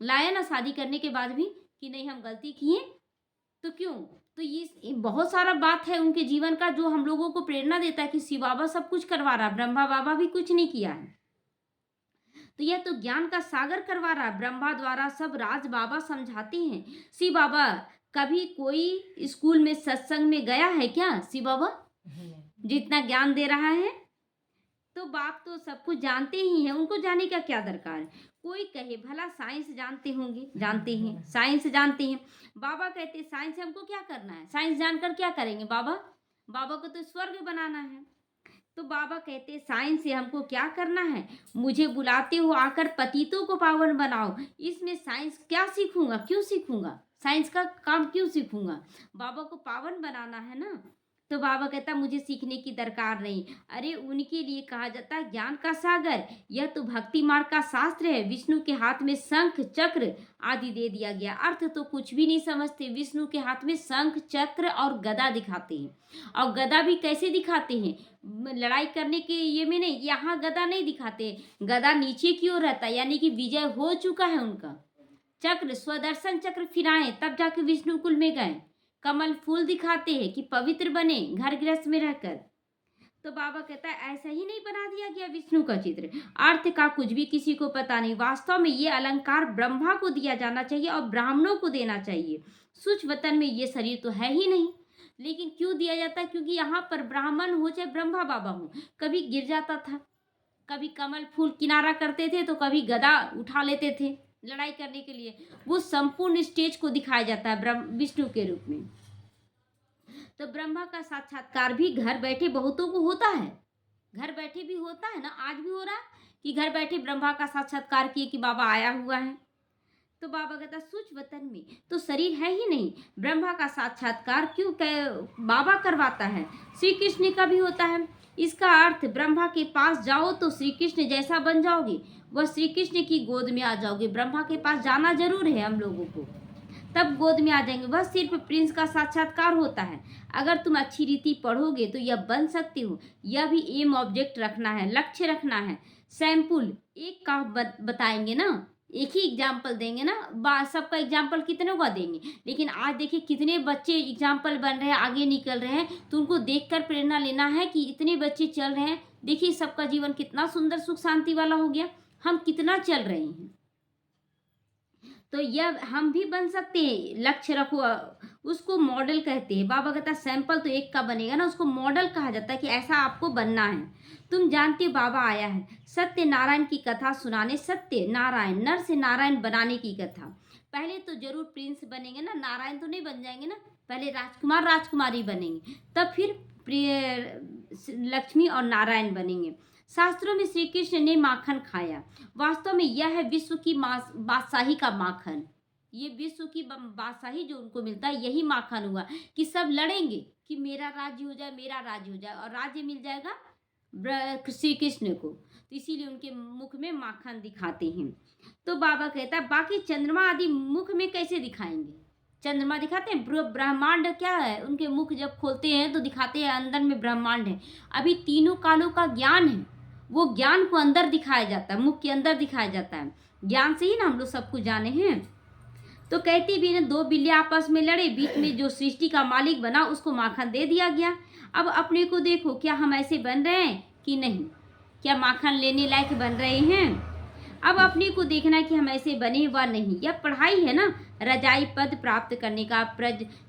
A: लाया ना शादी करने के बाद भी, कि नहीं हम गलती किए तो क्यों? तो ये बहुत सारा बात है उनके जीवन का जो हम लोगों को प्रेरणा देता है कि शिव बाबा सब कुछ करवा रहा, ब्रह्मा बाबा भी कुछ नहीं किया है। तो यह तो ज्ञान का सागर करवा रहा, ब्रह्मा द्वारा सब राज बाबा समझाते हैं। शिव बाबा कभी कोई स्कूल में सत्संग में गया है क्या? शिव बाबा जितना ज्ञान दे रहा है, तो बाप तो सब कुछ जानते ही हैं, उनको जाने का क्या दरकार है? कोई कहे भला साइंस जानते होंगे, जानते हैं, साइंस जानते हैं। बाबा कहते साइंस से हमको क्या करना है? साइंस जानकर क्या करेंगे बाबा? बाबा को तो स्वर्ग बनाना है। तो बाबा कहते साइंस से हमको क्या करना है? मुझे बुलाते हो आकर पतितों को पावन बनाओ। इसमें साइंस क्या सीखूंगा? क्यों सीखूंगा? साइंस का काम क्यों सीखूंगा? बाबा को पावन बनाना है ना। तो बाबा कहता मुझे सीखने की दरकार नहीं। अरे उनके लिए कहा जाता है ज्ञान का सागर। यह तो भक्ति मार्ग का शास्त्र है। विष्णु के हाथ में शंख चक्र आदि दे दिया गया। अर्थ तो कुछ भी नहीं समझते। विष्णु के हाथ में शंख चक्र और गदा दिखाते हैं। और गदा भी कैसे दिखाते हैं? लड़ाई करने के ये में नहीं, यहाँ गदा नहीं दिखाते। गदा नीचे की ओर रहता है, यानी कि विजय हो चुका है उनका। चक्र स्वदर्शन चक्र फिराए तब जाके विष्णु कुल में गए। कमल फूल दिखाते हैं कि पवित्र बने घर गृहस्थ में रहकर। तो बाबा कहता है ऐसा ही नहीं बना दिया गया विष्णु का चित्र। अर्थ का कुछ भी किसी को पता नहीं। वास्तव में ये अलंकार ब्रह्मा को दिया जाना चाहिए और ब्राह्मणों को देना चाहिए। सुच वतन में ये शरीर तो है ही नहीं, लेकिन क्यों दिया जाता है? क्योंकि यहाँ पर ब्राह्मण हो चाहे ब्रह्मा बाबा हो, कभी गिर जाता था, कभी कमल फूल किनारा करते थे, तो कभी गदा उठा लेते थे लड़ाई करने के लिए। वो संपूर्ण स्टेज को दिखाया जाता है विष्णु के रूप में। तो ब्रह्मा का साक्षात्कार भी घर बैठे बहुतों को होता है। घर बैठे भी होता है ना, आज भी हो रहा है कि घर बैठे ब्रह्मा का साक्षात्कार किए कि बाबा आया हुआ है। तो बाबा कहता सूच वतन में तो शरीर है ही नहीं, ब्रह्मा का साक्षात्कार क्यों बाबा करवाता है? श्री कृष्ण का भी होता है। इसका अर्थ ब्रह्मा के पास जाओ तो श्री कृष्ण जैसा बन जाओगे, वह श्री कृष्ण की गोद में आ जाओगे। ब्रह्मा के पास जाना जरूर है हम लोगों को, तब गोद में आ जाएंगे। वह सिर्फ प्रिंस का साक्षात्कार होता है। अगर तुम अच्छी रीति पढ़ोगे तो यह बन सकते हो। यह भी एम ऑब्जेक्ट रखना है, लक्ष्य रखना है। सैंपल एक का बताएंगे ना, एक ही एग्जाम्पल देंगे ना, सबका एग्जाम्पल कितने का देंगे। लेकिन आज देखिए कितने बच्चे एग्जाम्पल बन रहे हैं, आगे निकल रहे हैं, तो उनको देखकर प्रेरणा लेना है कि इतने बच्चे चल रहे हैं। देखिए सबका जीवन कितना सुंदर सुख शांति वाला हो गया, हम कितना चल रहे हैं। तो यह हम भी बन सकते हैं। लक्ष्य रखो, उसको मॉडल कहते हैं। बाबा कहता है सैंपल तो एक का बनेगा ना, उसको मॉडल कहा जाता है कि ऐसा आपको बनना है। तुम जानते बाबा आया है सत्य नारायण की कथा सुनाने, सत्य नारायण नर से नारायण बनाने की कथा। पहले तो जरूर प्रिंस बनेंगे ना, नारायण तो नहीं बन जाएंगे ना, पहले राजकुमार राजकुमारी बनेंगे, तब फिर लक्ष्मी और नारायण बनेंगे। शास्त्रों में श्री कृष्ण ने माखन खाया। वास्तव में यह है विश्व की बादशाही का माखन। ये विश्व की बादशाही जो उनको मिलता है, यही माखन हुआ कि सब लड़ेंगे कि मेरा राज्य हो जाए, मेरा राज्य हो जाए, और राज्य मिल जाएगा श्री कृष्ण को। तो इसीलिए उनके मुख में माखन दिखाते हैं। तो बाबा कहता है बाकी चंद्रमा आदि मुख में कैसे दिखाएंगे? चंद्रमा दिखाते हैं, ब्रह्मांड क्या है, उनके मुख जब खोलते हैं तो दिखाते हैं अंदर में ब्रह्मांड है। अभी तीनों कालों का ज्ञान है, वो ज्ञान को अंदर दिखाया जाता है, मुख के अंदर दिखाया जाता है। ज्ञान से ही ना हम लोग सब कुछ जाने हैं। तो कहती भी ना, दो बिल्ली आपस में लड़े, बीच में जो सृष्टि का मालिक बना उसको माखन दे दिया गया। अब अपने को देखो, क्या हम ऐसे बन रहे हैं कि नहीं? क्या माखन लेने लायक बन रहे हैं? अब अपने को देखना कि हम ऐसे बने व नहीं। यह पढ़ाई है ना, रजाई पद प्राप्त करने का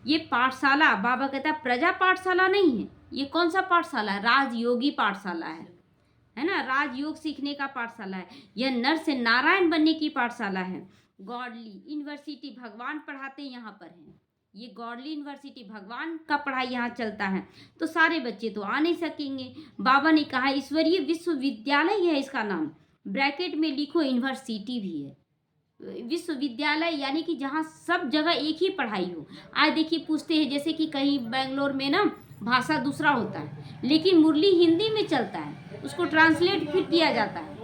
A: ये पाठशाला, बाबा कहता है प्रजा पाठशाला नहीं है। ये कौन सा पाठशाला है? राजयोगी पाठशाला है ना, राजयोग सीखने का पाठशाला है। यह नर से नारायण बनने की पाठशाला है। गॉडली यूनिवर्सिटी, भगवान पढ़ाते यहाँ पर हैं। ये गॉडली यूनिवर्सिटी, भगवान का पढ़ाई यहाँ चलता है। तो सारे बच्चे तो आ नहीं सकेंगे। बाबा ने कहा ईश्वरीय विश्वविद्यालय है इसका नाम, ब्रैकेट में लिखो यूनिवर्सिटी भी है। विश्वविद्यालय यानी कि जहाँ सब जगह एक ही पढ़ाई हो। आज देखिए पूछते हैं जैसे कि कहीं बेंगलोर में ना भाषा दूसरा होता है, लेकिन मुरली हिंदी में चलता है, उसको ट्रांसलेट फिर किया जाता है,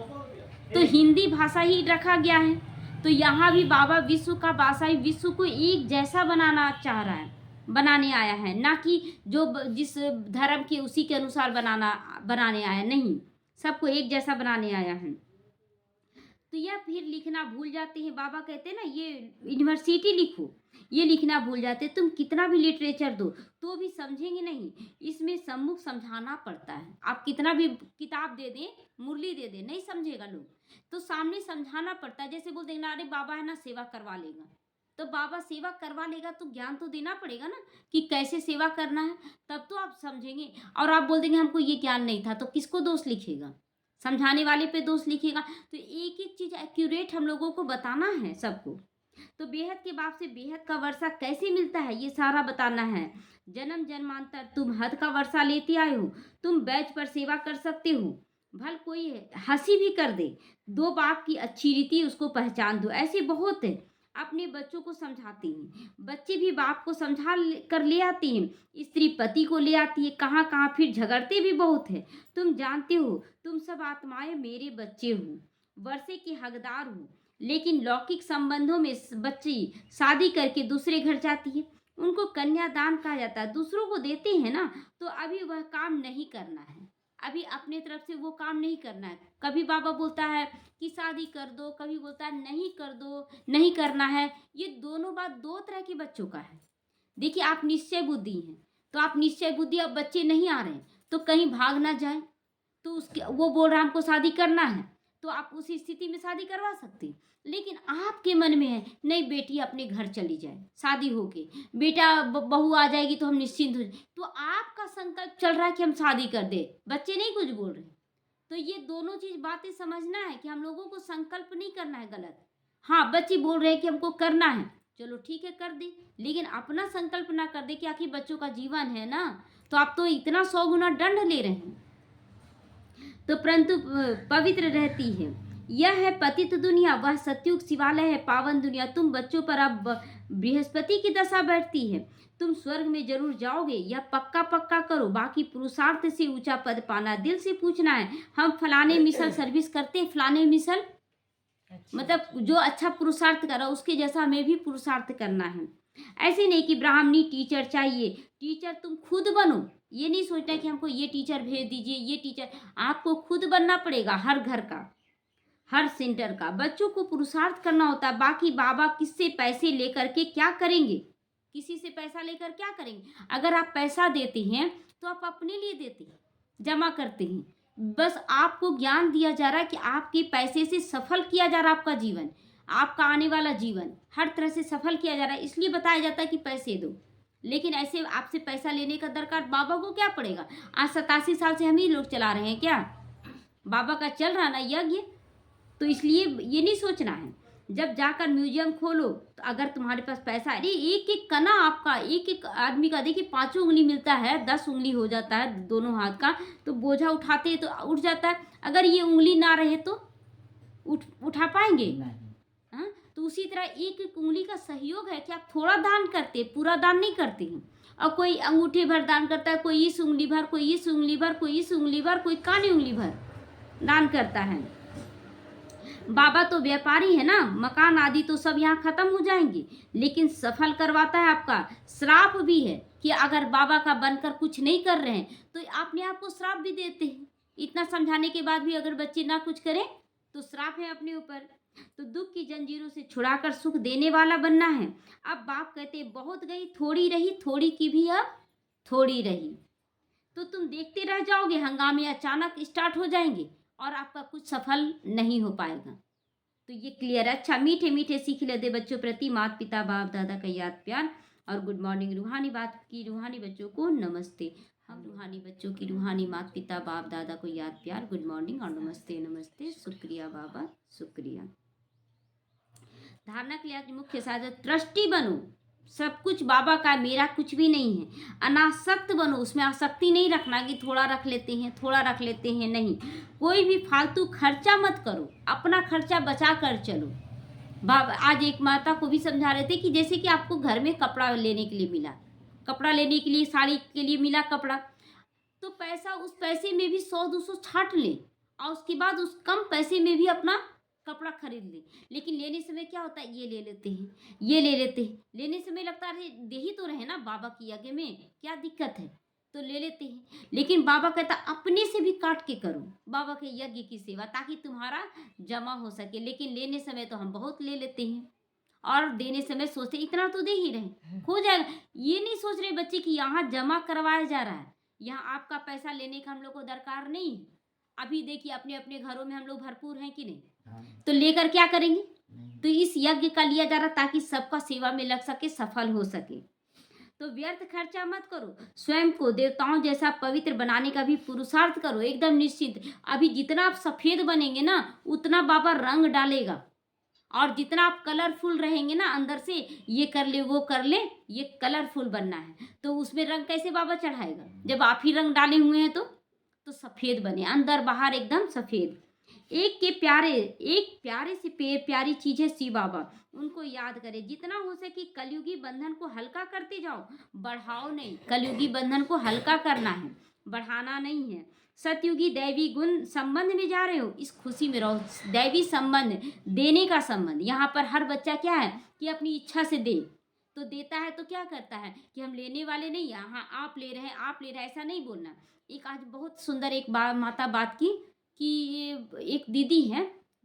A: तो हिंदी भाषा ही रखा गया है। तो यहाँ भी बाबा विश्व का भाषा, विश्व को एक जैसा बनाना चाह रहा है, बनाने आया है, ना कि जो जिस धर्म के उसी के अनुसार बनाने आया नहीं, सबको एक जैसा बनाने आया है। तो यह फिर लिखना भूल जाते हैं। बाबा कहते हैं ना ये यूनिवर्सिटी लिखो, ये लिखना भूल जाते हैं। तुम कितना भी लिटरेचर दो तो भी समझेंगे नहीं, इसमें सम्मुख समझाना पड़ता है। आप कितना भी किताब दे दें, मुरली दे दें, नहीं समझेगा लोग, तो सामने समझाना पड़ता है। जैसे बोल देंगे ना अरे बाबा है ना सेवा करवा लेगा, तो बाबा सेवा करवा लेगा तो ज्ञान तो देना पड़ेगा ना कि कैसे सेवा करना है, तब तो आप समझेंगे। और आप बोल देंगे हमको ये ज्ञान नहीं था, तो किसको दोष लिखेगा? समझाने वाले पे दोष लिखेगा। तो एक एक चीज एक्यूरेट हम लोगों को बताना है सबको। तो बेहद के बाप से बेहद का वर्षा कैसे मिलता है ये सारा बताना है। जन्म जन्मांतर तुम हद का वर्षा लेते आए हो, तुम बैच पर सेवा कर सकते हो। भल कोई हंसी भी कर दे, दो बाप की अच्छी रीति उसको पहचान दो। ऐसे बहुत है, अपने बच्चों को समझाते हैं, बच्चे भी बाप को समझा कर ले आते हैं, स्त्री पति को ले आती है, कहाँ कहाँ फिर झगड़ते भी बहुत है। तुम जानते हो तुम सब आत्माएं मेरे बच्चे हो, वर्षे के हकदार हो। लेकिन लौकिक संबंधों में बच्ची शादी करके दूसरे घर जाती है, उनको कन्यादान कहा जाता है, दूसरों को देते हैं ना, तो अभी वह काम नहीं करना है, अभी अपने तरफ से वो काम नहीं करना है। कभी बाबा बोलता है कि शादी कर दो, कभी बोलता है नहीं कर दो, नहीं करना है। ये दोनों बात दो तरह के बच्चों का है। देखिए आप निश्चय बुद्धि हैं, तो आप निश्चय बुद्धि, अब बच्चे नहीं आ रहे हैं तो कहीं भाग ना जाए, तो उसके वो बोल रहा है हमको शादी करना है, तो आप उसी स्थिति में शादी करवा सकते हैं। लेकिन आपके मन में है नहीं बेटी अपने घर चली जाए, शादी होके बेटा बहू आ जाएगी तो हम निश्चिंत हो जाए, तो आपका संकल्प चल रहा है कि हम शादी कर दे, बच्चे नहीं कुछ बोल रहे। तो ये दोनों चीज बातें समझना है कि हम लोगों को संकल्प नहीं करना है गलत। हाँ बच्चे बोल रहे हैं कि हमको करना है, चलो ठीक है कर दे, लेकिन अपना संकल्प ना कर दे कि आखिर बच्चों का जीवन है ना, तो आप तो इतना 100 गुना दंड ले रहे हैं। तो परंतु पवित्र रहती है। यह है पतित दुनिया, वह सतयुग शिवालय है पावन दुनिया। तुम बच्चों पर अब बृहस्पति की दशा बैठती है, तुम स्वर्ग में जरूर जाओगे, यह पक्का पक्का करो। बाकी पुरुषार्थ से ऊंचा पद पाना, दिल से पूछना है हम फलाने मिसल सर्विस करते हैं, फलाने मिसल मतलब जो अच्छा पुरुषार्थ करा उसके जैसा हमें भी पुरुषार्थ करना है। ऐसे नहीं कि ब्राह्मणी टीचर चाहिए, टीचर तुम खुद बनो। ये नहीं सोचना कि हमको ये टीचर भेज दीजिए, ये टीचर, आपको खुद बनना पड़ेगा। हर घर का, हर सेंटर का बच्चों को पुरुषार्थ करना होता है। बाकी बाबा किससे पैसे लेकर के क्या करेंगे? किसी से पैसा लेकर क्या करेंगे? अगर आप पैसा देते हैं तो आप अपने लिए देते हैं, जमा करते हैं, बस आपको ज्ञान दिया जा रहा है कि आपके पैसे से सफल किया जा रहा है आपका जीवन, आपका आने वाला जीवन हर तरह से सफल किया जा रहा है, इसलिए बताया जाता है कि पैसे दो। लेकिन ऐसे आपसे पैसा लेने का दरकार बाबा को क्या पड़ेगा? आज 87 साल से हम ही लोग चला रहे हैं क्या? बाबा का चल रहा ना यज्ञ, तो इसलिए ये नहीं सोचना है। जब जाकर म्यूजियम खोलो तो अगर तुम्हारे पास पैसा, अरे एक एक कना आपका, एक एक आदमी का देखिए 5 उंगली मिलता है, 10 उंगली हो जाता है दोनों हाथ का, तो बोझा उठाते हैं तो उठ जाता है। अगर ये उंगली ना रहे तो उठा पाएंगे? हाँ, तो उसी तरह एक एक उंगली का सहयोग है कि आप थोड़ा दान करते हैं, पूरा दान नहीं करते हैं। और कोई अंगूठे भर दान करता है, कोई इस उंगली भर, कोई इस उंगली भर, कोई इस उंगली भर, कोई कानी उंगली भर दान करता है। बाबा तो व्यापारी है ना, मकान आदि तो सब यहाँ खत्म हो जाएंगे, लेकिन सफल करवाता है आपका। श्राप भी है कि अगर बाबा का बनकर कुछ नहीं कर रहे हैं तो अपने आप को श्राप भी देते हैं। इतना समझाने के बाद भी अगर बच्चे ना कुछ करें तो श्राप है अपने ऊपर। तो दुख की जंजीरों से छुड़ाकर सुख देने वाला बनना है। अब बाप कहते बहुत गई थोड़ी रही, थोड़ी की भी अब थोड़ी रही। तो तुम देखते रह जाओगे, हंगामे अचानक स्टार्ट हो जाएंगे और आपका कुछ सफल नहीं हो पाएगा। तो ये क्लियर है। अच्छा, मीठे मीठे सीख लेते बच्चों प्रति माता पिता बाप दादा का याद प्यार और गुड मॉर्निंग। रूहानी बात की रूहानी बच्चों को नमस्ते। हम रूहानी बच्चों की रूहानी माता पिता बाप दादा को याद प्यार गुड मॉर्निंग और नमस्ते नमस्ते। शुक्रिया बाबा, शुक्रिया। धारणा के लिए आज मुख्य साधन ट्रस्टी बनो। सब कुछ बाबा का, मेरा कुछ भी नहीं है। अनासक्त बनो, उसमें आसक्ति नहीं रखना कि थोड़ा रख लेते हैं थोड़ा रख लेते हैं, नहीं। कोई भी फालतू खर्चा मत करो, अपना खर्चा बचा कर चलो। बाबा आज एक माता को भी समझा रहे थे कि जैसे कि आपको घर में कपड़ा लेने के लिए मिला, कपड़ा लेने के लिए, साड़ी के लिए मिला कपड़ा, तो पैसा, उस पैसे में भी 100-200 छाट ले और उसके बाद उस कम पैसे में भी अपना कपड़ा खरीद ले। लेकिन लेने समय क्या होता है, ये ले लेते हैं, ये ले लेते हैं। लेने समय लगता है दे ही तो रहे ना बाबा की यज्ञ में, क्या दिक्कत है, तो ले लेते हैं। लेकिन बाबा कहता अपने से भी काट के करो बाबा के यज्ञ की सेवा, ताकि तुम्हारा जमा हो सके। लेकिन लेने समय तो हम बहुत ले लेते हैं और देने समय सोचते इतना तो दे ही रहे, हो जाएगा। ये नहीं सोच रहे बच्चे कि यहाँ जमा करवाया जा रहा है, यहाँ आपका पैसा लेने का हम लोग को दरकार नहीं है। अभी देखिए अपने अपने घरों में हम लोग भरपूर हैं कि नहीं, तो लेकर क्या करेंगे। तो इस यज्ञ का लिया जा रहा ताकि सबका सेवा में लग सके, सफल हो सके। तो व्यर्थ खर्चा मत करो, स्वयं को देवताओं जैसा पवित्र बनाने का भी पुरुषार्थ करो, एकदम निश्चित। अभी जितना आप सफेद बनेंगे ना, उतना बाबा रंग डालेगा, और जितना आप कलरफुल रहेंगे ना अंदर से, ये कर ले वो कर ले, ये कलरफुल बनना है, तो उसमें रंग कैसे बाबा चढ़ाएगा, जब आप ही रंग डाले हुए हैं। तो सफेद बने, अंदर बाहर एकदम सफेद। एक प्यारे से प्यारी चीज है शिव बाबा, उनको याद करें। जितना हो सके कलयुगी बंधन को हल्का करते जाओ, बढ़ाओ नहीं। कलयुगी बंधन को हल्का करना है, बढ़ाना नहीं है। सतयुगी दैवी गुण संबंध में जा रहे हो, इस खुशी में रहो। दैवी संबंध, देने का संबंध। यहाँ पर हर बच्चा क्या है कि अपनी इच्छा से दे, तो देता है तो क्या करता है कि हम लेने वाले नहीं, यहाँ आप ले रहे हैं आप ले रहे हैं, ऐसा नहीं बोलना। एक आज बहुत सुंदर एक माता बात की कि एक दीदी है,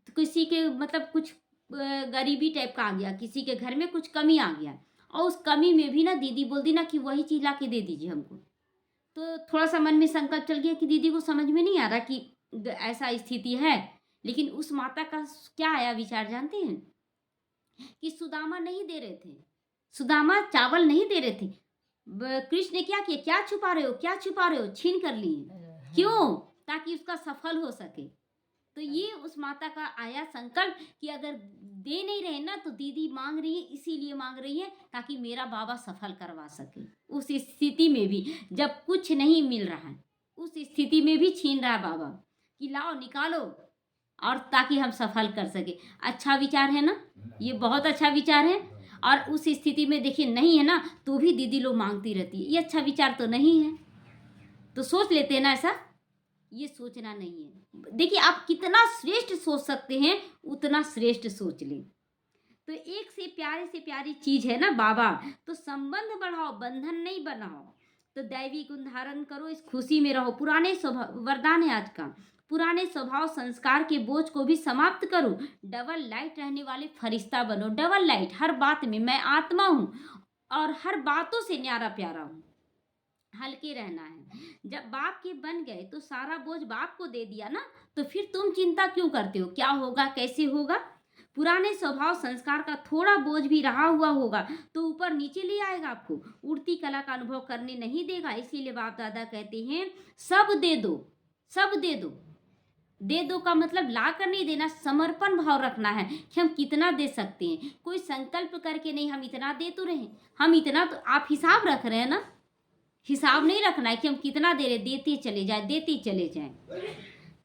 A: तो किसी के मतलब कुछ गरीबी टाइप का आ गया, किसी के घर में कुछ कमी आ गया, और उस कमी में भी ना दीदी बोल दी ना कि वही चीज़ ला के दे दीजिए हमको। तो थोड़ा सा मन में संकल्प चल गया कि दीदी को समझ में नहीं आ रहा कि ऐसा स्थिति है। लेकिन उस माता का क्या आया विचार जानते हैं कि सुदामा नहीं दे रहे थे, सुदामा चावल नहीं दे रहे थे। कृष्ण ने क्या किया, क्या छुपा रहे हो क्या छुपा रहे हो, छीन कर लिए। क्यों, ताकि उसका सफल हो सके। तो ये उस माता का आया संकल्प कि अगर दे नहीं रहे ना, तो दीदी मांग रही है, इसीलिए मांग रही है ताकि मेरा बाबा सफल करवा सके। उस स्थिति में भी जब कुछ नहीं मिल रहा है, उस स्थिति में भी छीन रहा है बाबा कि लाओ निकालो, और ताकि हम सफल कर सके। अच्छा विचार है ना, ये बहुत अच्छा विचार है। और उस स्थिति में देखिए नहीं है ना, तो भी दीदी लोग मांगती रहती है, ये अच्छा विचार तो नहीं है। तो सोच लेते हैं ना ऐसा, ये सोचना नहीं है। देखिए आप कितना श्रेष्ठ सोच सकते हैं, उतना श्रेष्ठ सोच लें। तो एक से प्यारी चीज है ना बाबा, तो संबंध बढ़ाओ, बंधन नहीं बनाओ। तो दैवी गुण धारण करो, इस खुशी में रहो। पुराने स्वभाव, वरदान है आज का, पुराने स्वभाव संस्कार के बोझ को भी समाप्त करो। डबल लाइट रहने वाले फरिश्ता बनो। डबल लाइट, हर बात में मैं आत्मा हूँ और हर बातों से न्यारा प्यारा हूँ। हल्के रहना है। जब बाप के बन गए तो सारा बोझ बाप को दे दिया ना, तो फिर तुम चिंता क्यों करते हो, क्या होगा कैसे होगा। पुराने स्वभाव संस्कार का थोड़ा बोझ भी रहा हुआ होगा तो ऊपर नीचे ले आएगा, आपको उड़ती कला का अनुभव करने नहीं देगा। इसीलिए बाप दादा कहते हैं सब दे दो, सब दे दो। दे दो का मतलब ला कर नहीं देना, समर्पण भाव रखना है कि हम कितना दे सकते हैं। कोई संकल्प करके नहीं हम इतना दे तो रहे, हम इतना, तो आप हिसाब रख रहे हैं ना, हिसाब नहीं रखना है कि हम कितना दे रहे, देते चले जाए देते चले जाए।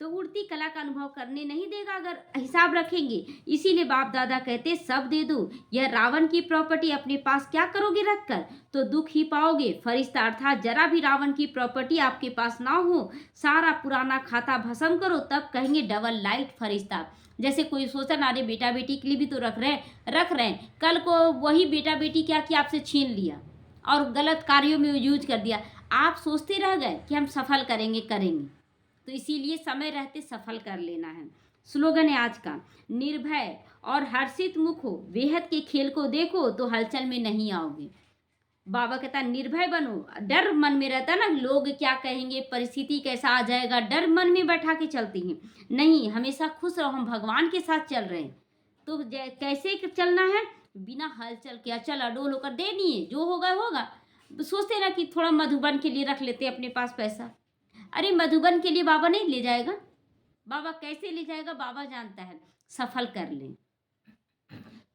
A: तो उड़ती कला का अनुभव करने नहीं देगा अगर हिसाब रखेंगे। इसीलिए बाप दादा कहते सब दे दो। यह रावण की प्रॉपर्टी अपने पास क्या करोगे रखकर, तो दुख ही पाओगे। फरिश्ता अर्थात जरा भी रावण की प्रॉपर्टी आपके पास ना हो, सारा पुराना खाता भस्म करो, तब कहेंगे डबल लाइट फरिश्ता। जैसे कोई सोचा ना, अरे बेटा बेटी के लिए भी तो रख रहे हैं, कल को वही बेटा बेटी क्या किया, आपसे छीन लिया और गलत कार्यों में यूज कर दिया। आप सोचते रह गए कि हम सफल करेंगे। तो इसीलिए समय रहते सफल कर लेना है। स्लोगन है आज का, निर्भय और हर्षित मुख हो, बेहद के खेल को देखो तो हलचल में नहीं आओगे। बाबा कहता है निर्भय बनो। डर मन में रहता है ना, लोग क्या कहेंगे, परिस्थिति कैसा आ जाएगा, डर मन में बैठा के चलती हैं। नहीं, हमेशा खुश रहो, हम भगवान के साथ चल रहे हैं। तो कैसे चलना है, बिना हलचल के अचल अडोल होकर देनी है, जो होगा होगा। सोचते ना कि थोड़ा मधुबन के लिए रख लेते अपने पास पैसा। अरे मधुबन के लिए बाबा नहीं ले जाएगा। बाबा कैसे ले जाएगा, बाबा जानता है। सफल कर लें।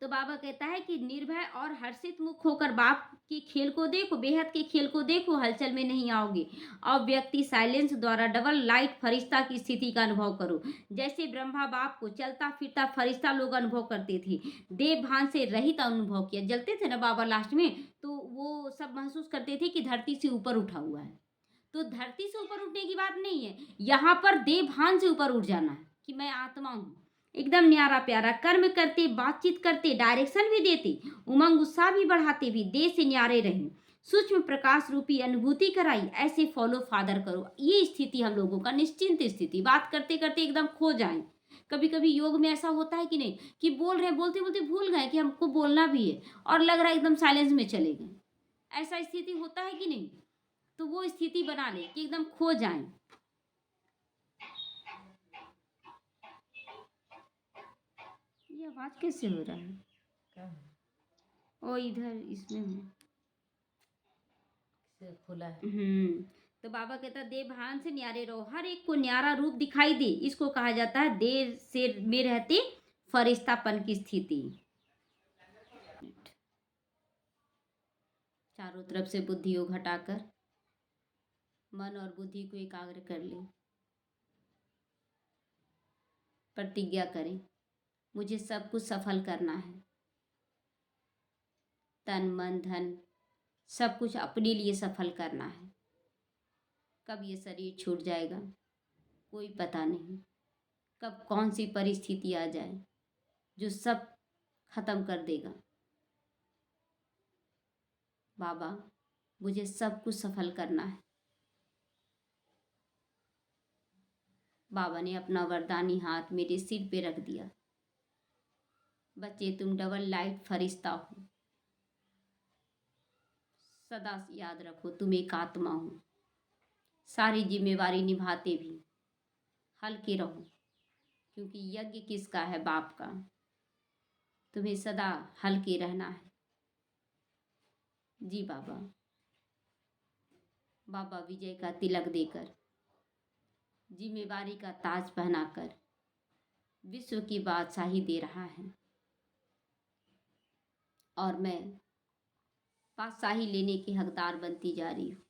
A: तो बाबा कहता है कि निर्भय और हर्षित मुख होकर बाप के खेल को देखो, बेहद के खेल को देखो, हलचल में नहीं आओगे। अब व्यक्ति साइलेंस द्वारा डबल लाइट फरिश्ता की स्थिति का अनुभव करो। जैसे ब्रह्मा बाप को चलता फिरता फरिश्ता लोग अनुभव करते थे, देव भान से रहित अनुभव किया। जलते थे ना बाबा लास्ट में, तो वो सब महसूस करते थे कि धरती से ऊपर उठा हुआ है। तो धरती से ऊपर उठने की बात नहीं है, यहाँ पर देव भान से ऊपर उठ जाना है कि मैं आत्मा हूँ। एकदम न्यारा प्यारा कर्म करते, बातचीत करते, डायरेक्शन भी देते, उमंग उत्साह भी बढ़ाते, भी देह से न्यारे रहे, सूक्ष्म प्रकाश रूपी अनुभूति कराई, ऐसे फॉलो फादर करो। ये स्थिति हम लोगों का निश्चिंत स्थिति, बात करते करते एकदम खो जाएं। कभी कभी योग में ऐसा होता है कि नहीं, कि बोल रहे बोलते बोलते भूल गए कि हमको बोलना भी है, और लग रहा है एकदम साइलेंस में चले गए। ऐसा स्थिति होता है कि नहीं, तो वो स्थिति बना ले कि एकदम खो जाएं। ये आवाज कैसे हो रहा है,
B: क्या
A: ओ इधर इसमें हूँ।
B: से खुला है?
A: तो बाबा कहता है देव भान से न्यारे रहो, हर एक को न्यारा रूप दिखाई दे। इसको कहा जाता है देर से में रहते फरिश्तापन की स्थिति। चारों तरफ से बुद्धि को घटाकर मन और बुद्धि को एकाग्र कर ले। प्रतिज्ञा करें, मुझे सब कुछ सफल करना है। तन मन धन सब कुछ अपने लिए सफल करना है। कब ये शरीर छूट जाएगा कोई पता नहीं, कब कौन सी परिस्थिति आ जाए जो सब खत्म कर देगा। बाबा मुझे सब कुछ सफल करना है। बाबा ने अपना वरदानी हाथ मेरे सिर पे रख दिया। बच्चे तुम डबल लाइट फरिश्ता हो, सदा याद रखो तुम एक आत्मा हो। सारी जिम्मेवारी निभाते भी हल्के रहो, क्योंकि यज्ञ किसका है, बाप का। तुम्हें सदा हल्के रहना है। जी बाबा। बाबा विजय का तिलक देकर, जिम्मेवारी का ताज पहनाकर विश्व की बादशाही दे रहा है, और मैं बादशाही लेने की हकदार बनती जा रही हूँ।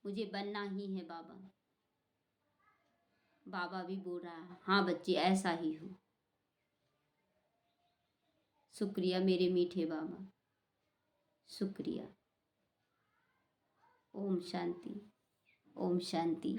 A: मुझे बनना ही है बाबा। बाबा भी बोल रहा है हाँ बच्चे ऐसा ही हो। शुक्रिया मेरे मीठे बाबा, शुक्रिया। ओम शांति, ओम शांति।